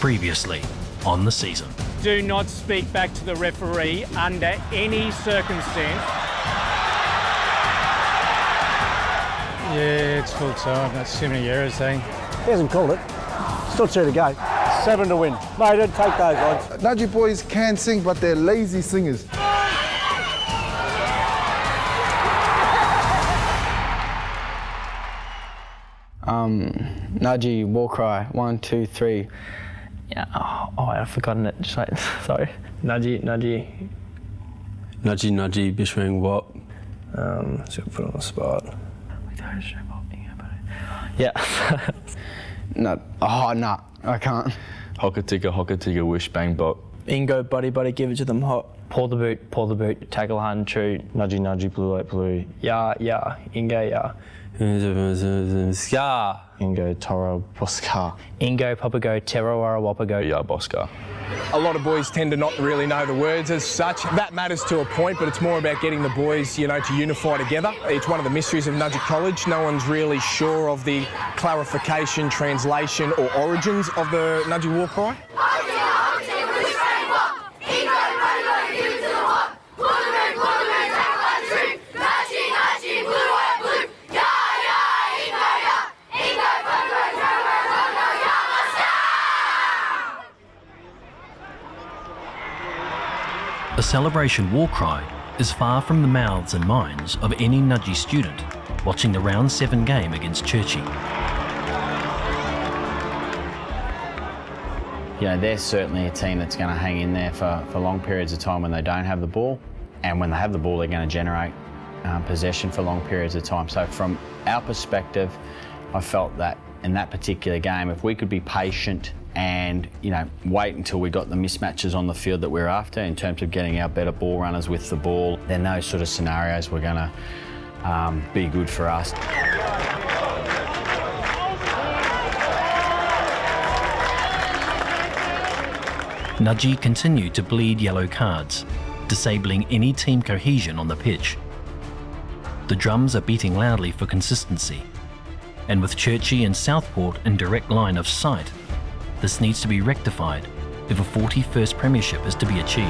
Previously on the season. Do not speak back to the referee under any circumstance. Yeah, it's full time. That's too many errors, eh? He hasn't called it. Still 2 to go. 7 to win. Mate, don't take those odds. Nudgee boys can sing, but they're lazy singers. Nudgee, war cry, 1, 2, 3. Yeah, I've forgotten it, just wait, sorry. Nudgee. Nudgee, Bishwing, what? So put on the spot. Yeah. No, I can't. Hocka, wish, bang, bop. Ingo, buddy, give it to them hot. Pull the boot, tackle hand, shoot. Nudgee, blue, white, blue. Yeah, Ingo, yeah. Ska. Ingo, Toro, Bosca. Ingo, Papago, Terrawara, Wapago. Yeah, Bosca. A lot of boys tend to not really know the words as such. That matters to a point, but it's more about getting the boys, to unify together. It's one of the mysteries of Nudgee College. No one's really sure of the clarification, translation or origins of the Nudgee war cry. A celebration war cry is far from the mouths and minds of any Nudgee student watching the round 7 game against Churchie. They're certainly a team that's going to hang in there for long periods of time when they don't have the ball, and when they have the ball they're going to generate possession for long periods of time. So from our perspective, I felt that in that particular game, if we could be patient and wait until we got the mismatches on the field that we're after in terms of getting our better ball runners with the ball, then those sort of scenarios were going to be good for us. Nudgee continued to bleed yellow cards, disabling any team cohesion on the pitch. The drums are beating loudly for consistency, and with Churchie and Southport in direct line of sight, this needs to be rectified if a 41st Premiership is to be achieved.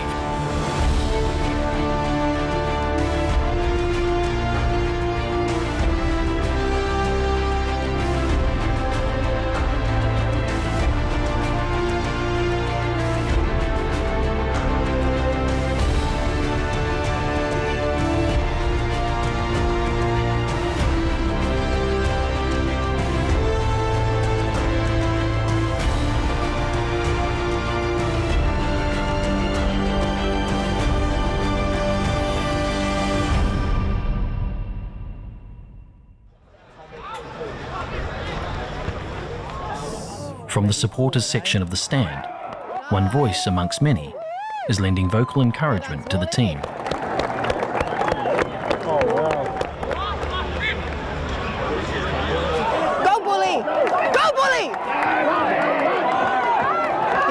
From the supporters section of the stand, one voice amongst many is lending vocal encouragement to the team. Oh, wow. Go, Bully! Go, Bully!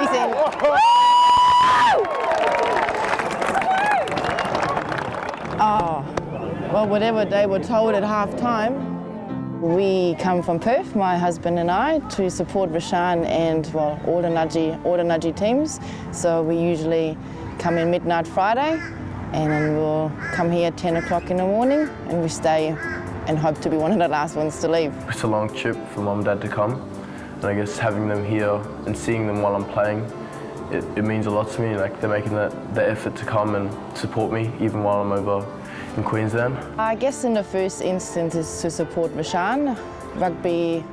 He's in. Well, whatever they were told at half-time. We come from Perth, my husband and I, to support Rashan and all the Nudgee teams. So we usually come in midnight Friday, and then we'll come here at 10 o'clock in the morning, and we stay and hope to be one of the last ones to leave. It's a long trip for Mum and Dad to come, and I guess having them here and seeing them while I'm playing, it means a lot to me. Like, they're making the effort to come and support me even while I'm over in Queensland. I guess in the first instance is to support Rashan. Rugby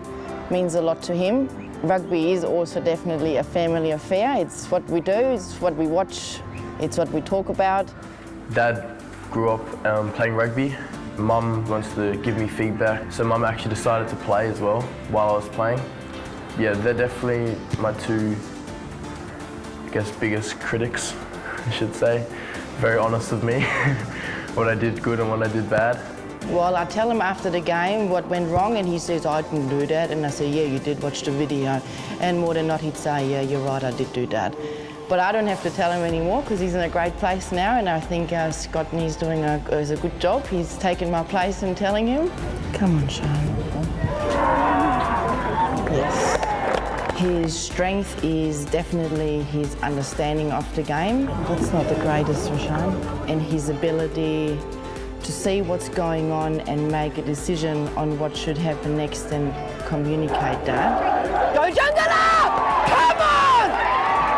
means a lot to him. Rugby is also definitely a family affair. It's what we do, it's what we watch, it's what we talk about. Dad grew up playing rugby. Mum wants to give me feedback, so Mum actually decided to play as well while I was playing. Yeah, they're definitely my two, biggest critics, I should say. Very honest with me. What I did good and what I did bad. Well, I tell him after the game what went wrong, and he says, I didn't do that. And I say, yeah, you did watch the video. And more than not, he'd say, yeah, you're right, I did do that. But I don't have to tell him anymore because he's in a great place now, and I think Scott and he's doing a good job. He's taken my place in telling him. Come on, Sean. Yes. His strength is definitely his understanding of the game. That's not the greatest, Rashaan. And his ability to see what's going on and make a decision on what should happen next and communicate that. Go Jungala! Come on!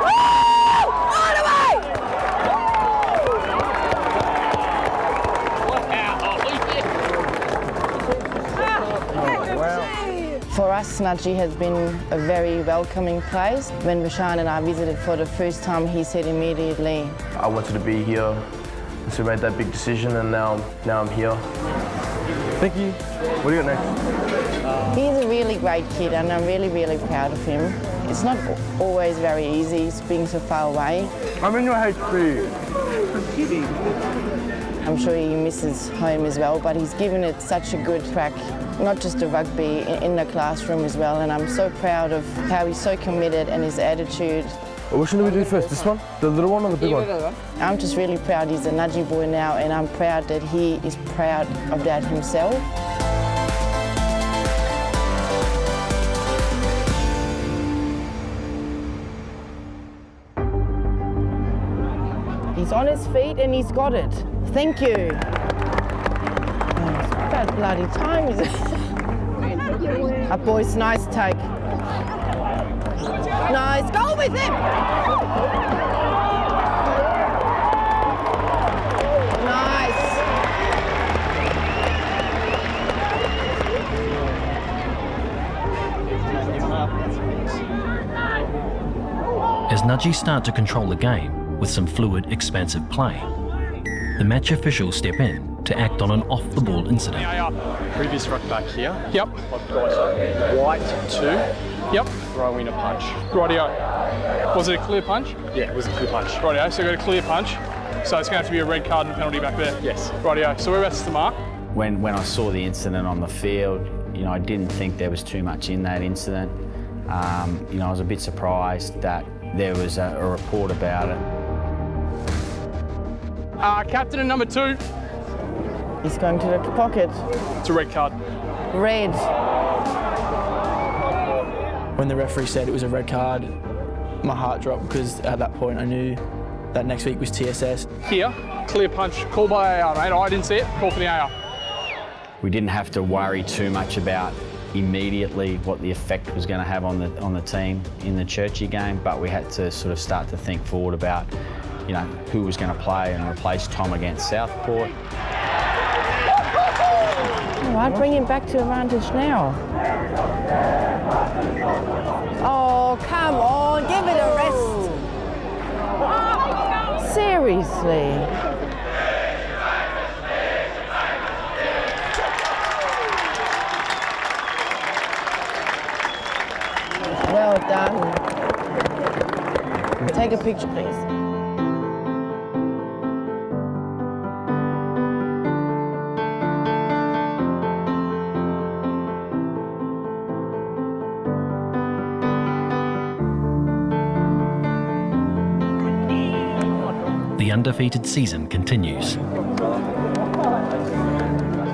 Woo! All the way! For us, Nudgee has been a very welcoming place. When Rashaan and I visited for the first time, he said immediately, I wanted to be here, so we made that big decision, and now I'm here. Thank you. What do you got next? He's a really great kid and I'm really, really proud of him. It's not always very easy being so far away. I'm in your HP. I'm sure he misses home as well, but he's given it such a good crack, not just the rugby, in the classroom as well, and I'm so proud of how he's so committed and his attitude. Which one do we do first? This one? The little one or the big one? I'm just really proud he's a Nudgee boy now, and I'm proud that he is proud of that himself. He's on his feet and he's got it. Thank you. Oh, that bloody time is it? Up boys, nice take. Nice, go with him! Nice. As Nudgee start to control the game with some fluid, expansive play, the match officials step in to act on an off-the-ball incident. Previous ruck back here. Yep. I've got white 2. Yep. Throwing a punch. Rightio. Was it a clear punch? Yeah, it was a clear punch. Rightio, so I got a clear punch. So it's going to have to be a red card and a penalty back there? Yes. Rightio, so whereabouts is the mark? When I saw the incident on the field, you know, I didn't think there was too much in that incident. You know, I was a bit surprised that there was a report about it. Captain and number 2. He's going to the pocket. It's a red card. Red. When the referee said it was a red card, my heart dropped because at that point I knew that next week was TSS. Here, clear punch, call by AR, mate. I didn't see it, call for the AR. We didn't have to worry too much about immediately what the effect was going to have on the team in the Churchy game, but we had to sort of start to think forward about, you know, who was going to play and replace Tom against Southport. All right, bring him back to advantage now. Oh, come on, give it a rest. Seriously. Well done. Take a picture, please. The undefeated season continues.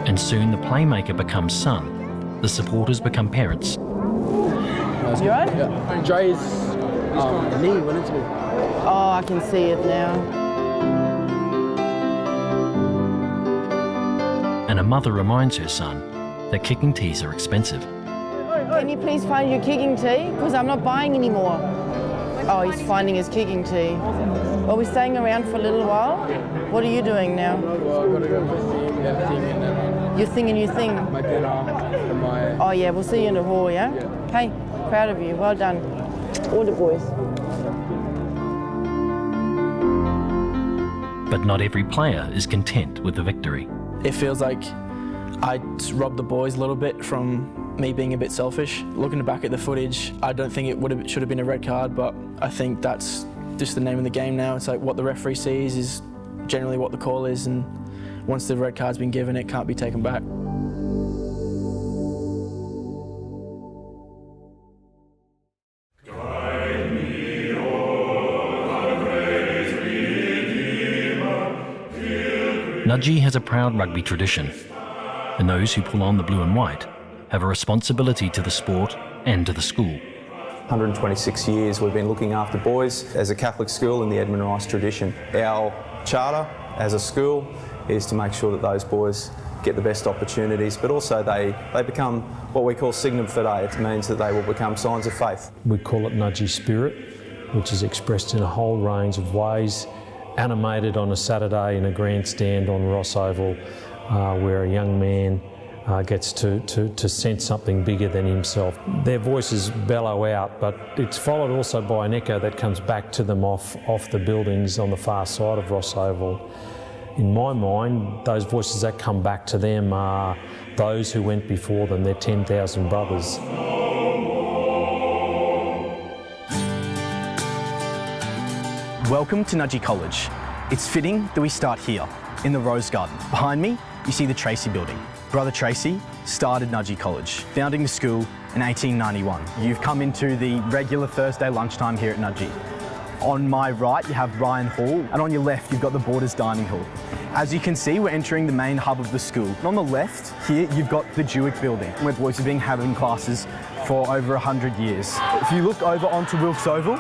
And soon the playmaker becomes son, the supporters become parents. You right? Yeah. Dre's knee went into me. Oh, I can see it now. And a mother reminds her son that kicking tees are expensive. Can you please find your kicking tee? Because I'm not buying any more. Oh, he's finding his kicking tee. Are we staying around for a little while? What are you doing now? Well, I've got to go with the thing and then... You're thinking your thing? My dinner and my... Oh yeah, we'll see you in the hall, yeah? Hey, proud of you, well done. All the boys. But not every player is content with the victory. It feels like I robbed the boys a little bit from me being a bit selfish. Looking back at the footage, I don't think it should have been a red card, but I think that's just the name of the game now. It's like what the referee sees is generally what the call is, and once the red card's been given, it can't be taken back. Nudgee has a proud rugby tradition, and those who pull on the blue and white have a responsibility to the sport and to the school. 126 years we've been looking after boys as a Catholic school in the Edmund Rice tradition. Our charter as a school is to make sure that those boys get the best opportunities, but also they become what we call signum fidei. It means that they will become signs of faith. We call it Nudgee Spirit, which is expressed in a whole range of ways, animated on a Saturday in a grandstand on Ross Oval, where a young man gets to sense something bigger than himself. Their voices bellow out, but it's followed also by an echo that comes back to them off the buildings on the far side of Ross Oval. In my mind, those voices that come back to them are those who went before them, their 10,000 brothers. Welcome to Nudgee College. It's fitting that we start here, in the Rose Garden. Behind me, you see the Tracy building. Brother Tracy started Nudgee College, founding the school in 1891. You've come into the regular Thursday lunchtime here at Nudgee. On my right, you have Ryan Hall, and on your left, you've got the Borders Dining Hall. As you can see, we're entering the main hub of the school. And on the left, here, you've got the Jewick building, where boys have been having classes for over 100 years. If you look over onto Wilkes Oval,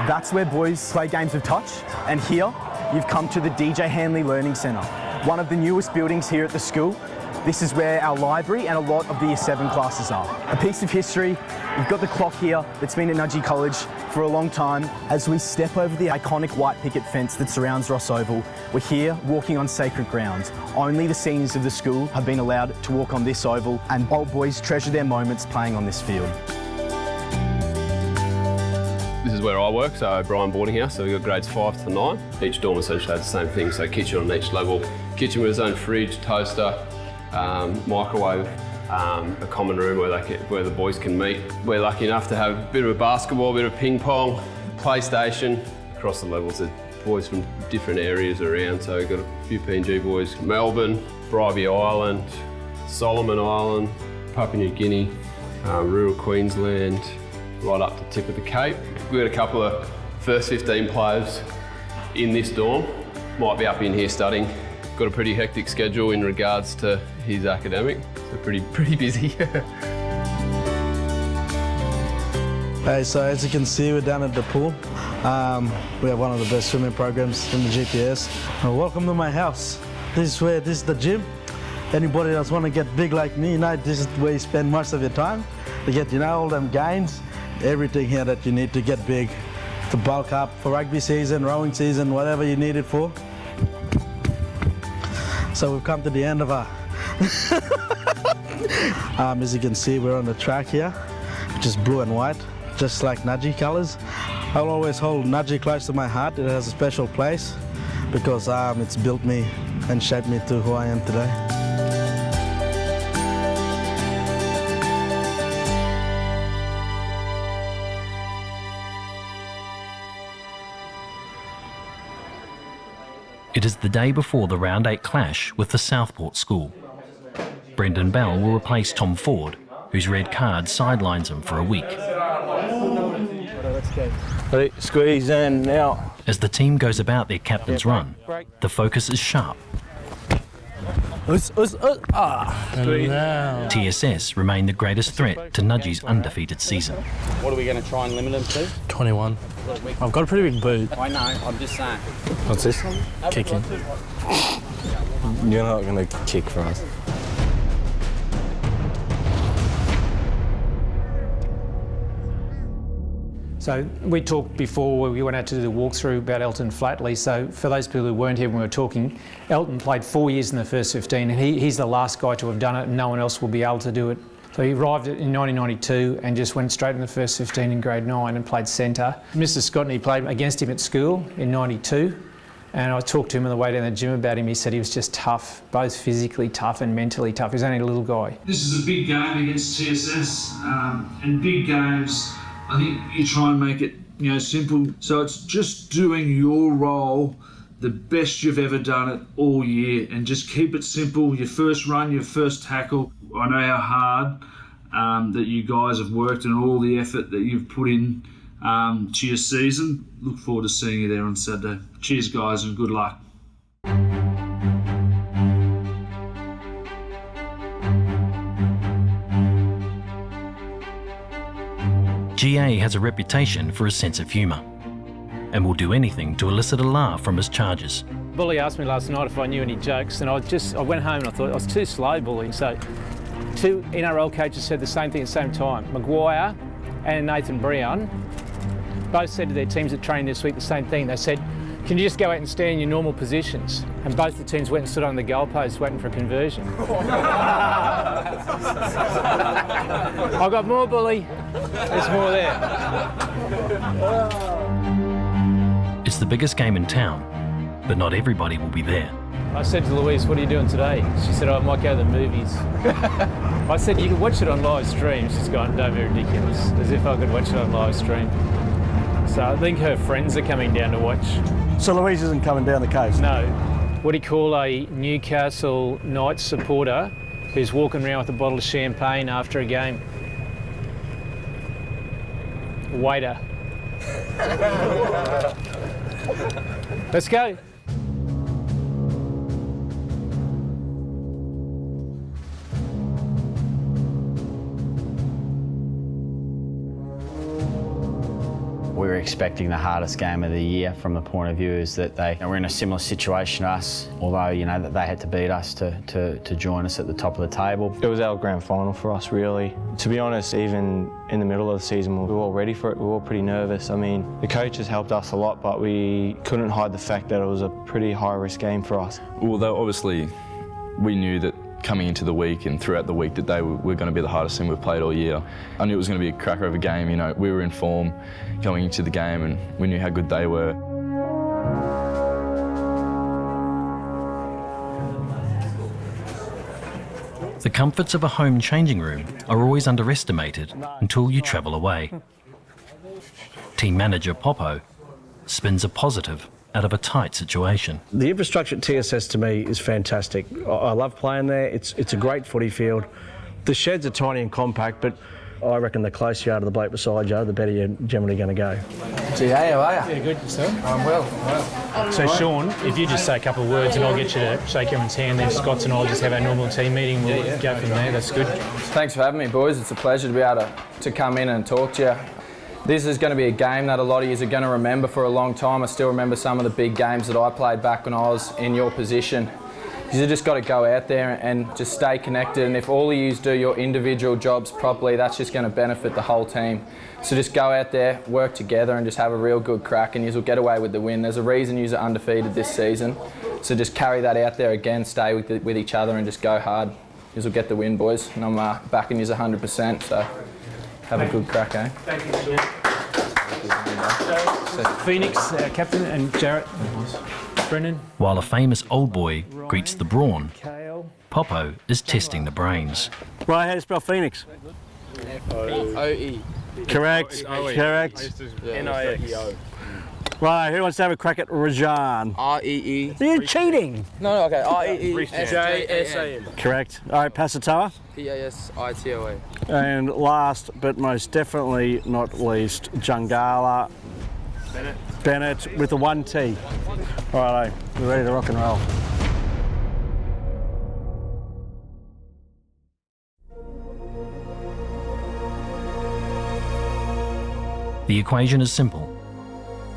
that's where boys play games of touch. And here, you've come to the DJ Hanley Learning Centre, one of the newest buildings here at the school. This is where our library and a lot of the Year 7 classes are. A piece of history, we've got the clock here that's been at Nudgee College for a long time. As we step over the iconic white picket fence that surrounds Ross Oval, we're here walking on sacred ground. Only the seniors of the school have been allowed to walk on this oval, and old boys treasure their moments playing on this field. This is where I work, so O'Brien Boarding House, so we've got grades 5 to 9. Each dorm essentially has the same thing, so kitchen on each level. Kitchen with its own fridge, toaster, microwave, a common room where the boys can meet. We're lucky enough to have a bit of a basketball, a bit of ping pong, PlayStation. Across the levels, there's boys from different areas around, so we've got a few PNG boys from Melbourne, Bribey Island, Solomon Island, Papua New Guinea, rural Queensland, right up the tip of the Cape. We've got a couple of first 15 players in this dorm, might be up in here studying. Got a pretty hectic schedule in regards to his academic, so pretty busy. Hey, so as you can see, we're down at the pool. We have one of the best swimming programs in the GPS. Welcome to my house. This is the gym. Anybody that's want to get big like me, this is where you spend most of your time. To get, all them gains, everything here that you need to get big, to bulk up for rugby season, rowing season, whatever you need it for. So we've come to the end of our... as you can see, we're on the track here, which is blue and white, just like Nudgee colours. I'll always hold Nudgee close to my heart. It has a special place because it's built me and shaped me to who I am today. It is the day before the Round 8 clash with the Southport school. Brendan Bell will replace Tom Ford, whose red card sidelines him for a week. Ready, squeeze in now. As the team goes about their captain's run, the focus is sharp. TSS remain the greatest threat to Nudgee's undefeated season. What are we going to try and limit them to? 21. I've got a pretty big boot. I know, I'm just saying. What's this? Kicking. You're not going to kick for us. So we talked before, we went out to do the walkthrough about Elton Flatley. So for those people who weren't here when we were talking, Elton played 4 years in the first 15 and he's the last guy to have done it and no one else will be able to do it. So he arrived in 1992 and just went straight in the first 15 in grade 9 and played centre. Mr Scottney played against him at school in 92 and I talked to him on the way down the gym about him. He said he was just tough, both physically tough and mentally tough. He was only a little guy. This is a big game against TSS and big games, I think you try and make it, simple. So it's just doing your role the best you've ever done it all year and just keep it simple. Your first run, your first tackle. I know how hard that you guys have worked and all the effort that you've put in to your season. Look forward to seeing you there on Saturday. Cheers, guys, and good luck. GA has a reputation for his sense of humour and will do anything to elicit a laugh from his charges. Bully asked me last night if I knew any jokes, and I went home and I thought I was too slow, Bully. So 2 NRL coaches said the same thing at the same time. Maguire and Nathan Brown both said to their teams that trained this week the same thing. They said, can you just go out and stand in your normal positions? And both the teams went and stood on the goalpost waiting for a conversion. I've got more, Bully. There's more there. It's the biggest game in town, but not everybody will be there. I said to Louise, what are you doing today? She said, I might go to the movies. I said, you can watch it on live stream. She's gone, don't be ridiculous. As if I could watch it on live stream. So I think her friends are coming down to watch. So Louise isn't coming down the coast? No. What do you call a Newcastle Knights supporter who's walking around with a bottle of champagne after a game? Waiter. Let's go. We were expecting the hardest game of the year from the point of view is that they were in a similar situation to us, although, you know, that they had to beat us to join us at the top of the table. It was our grand final for us, really. To be honest, even in the middle of the season, we were all ready for it. We were all pretty nervous. I mean, the coaches helped us a lot, but we couldn't hide the fact that it was a pretty high-risk game for us. Well, obviously, we knew that coming into the week and throughout the week that they were going to be the hardest team we've played all year. I knew it was going to be a cracker of a game. You know, we were in form going into the game and we knew how good they were. The comforts of a home changing room are always underestimated until you travel away. Team manager Popo spins a positive out of a tight situation. The infrastructure at TSS to me is fantastic. I love playing there. It's a great footy field. The sheds are tiny and compact, but I reckon the closer you are to the bloke beside you, the better you're generally going to go. GA, how are you? Yeah, good, sir. I'm well. So Sean, if you just say a couple of words and I'll get you to shake everyone's hand, then Scott's and I'll just have our normal team meeting. We'll go from there. That's good. Thanks for having me, boys. It's a pleasure to be able to come in and talk to you. This is going to be a game that a lot of you are going to remember for a long time. I still remember some of the big games that I played back when I was in your position. You just got to go out there and just stay connected, and if all of you do your individual jobs properly, that's just going to benefit the whole team. So just go out there, work together and just have a real good crack and you'll get away with the win. There's a reason you're undefeated this season. So just carry that out there again, stay with each other and just go hard. You'll get the win, boys. And I'm backing you 100%, so have a good crack, eh? Thank you, Sean. Phoenix, captain, and Jarrett. Brennan. While a famous old boy greets the brawn, Popo is testing the brains. Right, how do you spell Phoenix? F-O-E. Correct, correct. N-I-X. Right, who wants to have a crack at Rajan? R-E-E. You're cheating. No, okay, R-E-E-S-J-S-A-N. Correct. All right, Pasatoa. P-A-S-I-T-O-A. And last but most definitely not least, Jungala Bennett with a 1T. All right, we're ready to rock and roll. The equation is simple.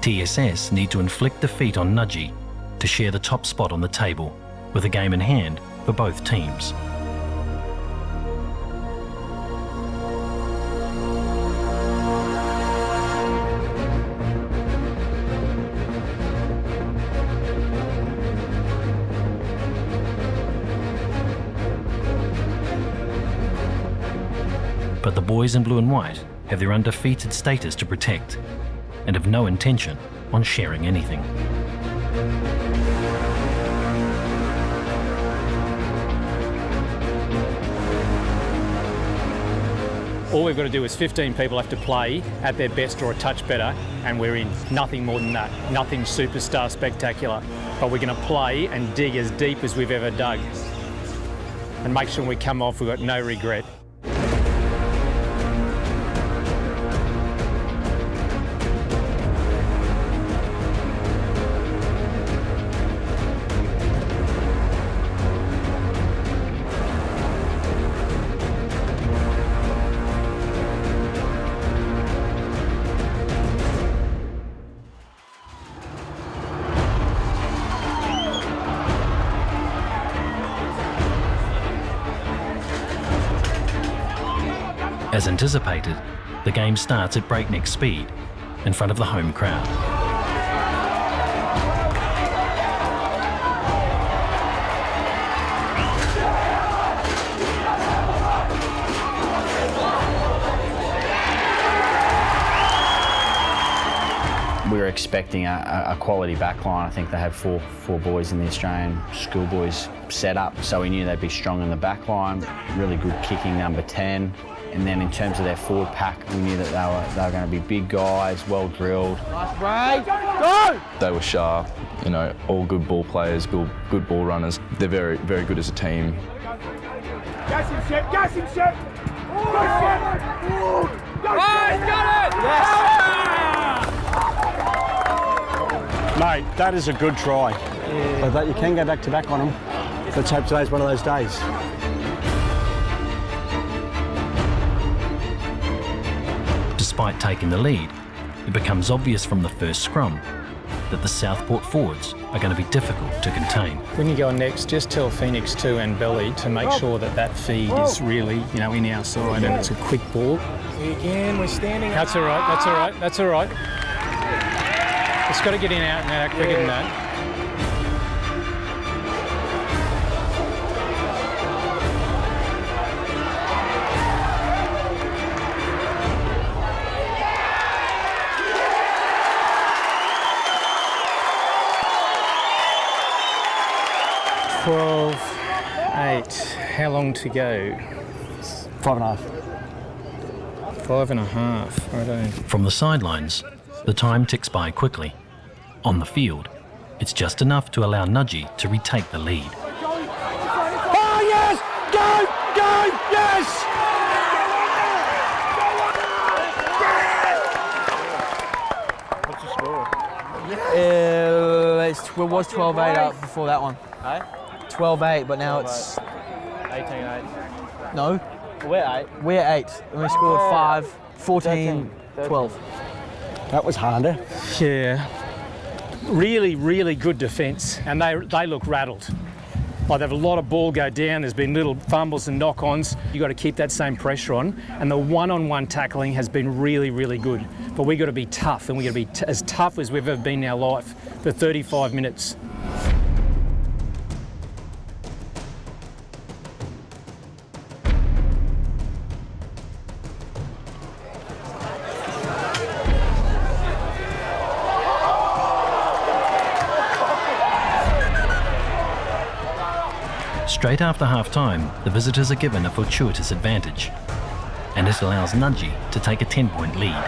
TSS need to inflict defeat on Nudgee to share the top spot on the table, with a game in hand for both teams. But the boys in blue and white have their undefeated status to protect and have no intention on sharing anything. All we've got to do is 15 people have to play at their best or a touch better, and we're in. Nothing more than that. Nothing superstar spectacular. But we're going to play and dig as deep as we've ever dug. And make sure when we come off, we've got no regret. As anticipated, the game starts at breakneck speed in front of the home crowd. We were expecting a quality backline. I think they had four boys in the Australian schoolboys set up, so we knew they'd be strong in the backline. Really good kicking number 10. And then in terms of their forward pack, we knew that they were going to be big guys, well drilled. Nice break, go! They were sharp, you know, all good ball players, good ball runners. They're very, very good as a team. Gas him, Shep! Gas him, Shep! Go, Shep! Got it! Yes! Mate, that is a good try. But you can go back to back on them. Let's hope today's one of those days. Despite taking the lead, it becomes obvious from the first scrum that the Southport forwards are going to be difficult to contain. When you go next, just tell Phoenix 2 and Belly to make sure that feed is really, in our side and it's a quick ball. Again, we're standing. That's all right, that's all right, that's all right. It's got to get in out and out quicker than that. How long to go? 5.5. 5.5, righto. From the sidelines, the time ticks by quickly. On the field, it's just enough to allow Nudgee to retake the lead. Oh, yes! Go! Go! Yes! What's the score? It was 12-8 up before that one. Hey? 12-8, but now it's... 18-8. No. We're 8. We're 8. And we scored 5, 14, 12. That was harder. Yeah. Really, really good defence, and they look rattled. Like they've had a lot of ball go down, there's been little fumbles and knock-ons. You've got to keep that same pressure on, and the one-on-one tackling has been really, really good. But we've got to be tough, and we've got to be as tough as we've ever been in our life for 35 minutes. Straight after half-time, the visitors are given a fortuitous advantage, and it allows Nudgee to take a 10-point lead.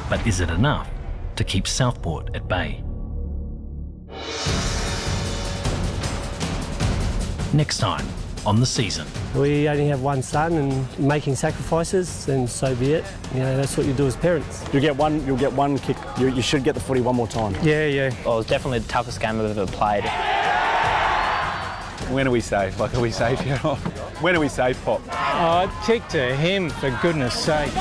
But is it enough to keep Southport at bay? Next time on The Season. We only have one son, and making sacrifices, and so be it. That's what you do as parents. You'll get one kick. You should get the footy one more time. Yeah. Well, it was definitely the toughest game I've ever played. When are we safe? Are we safe here? When are we safe, Pop? Oh, kick to him, for goodness sake.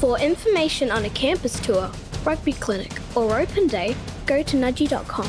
For information on a campus tour, rugby clinic or open day, go to nudgee.com.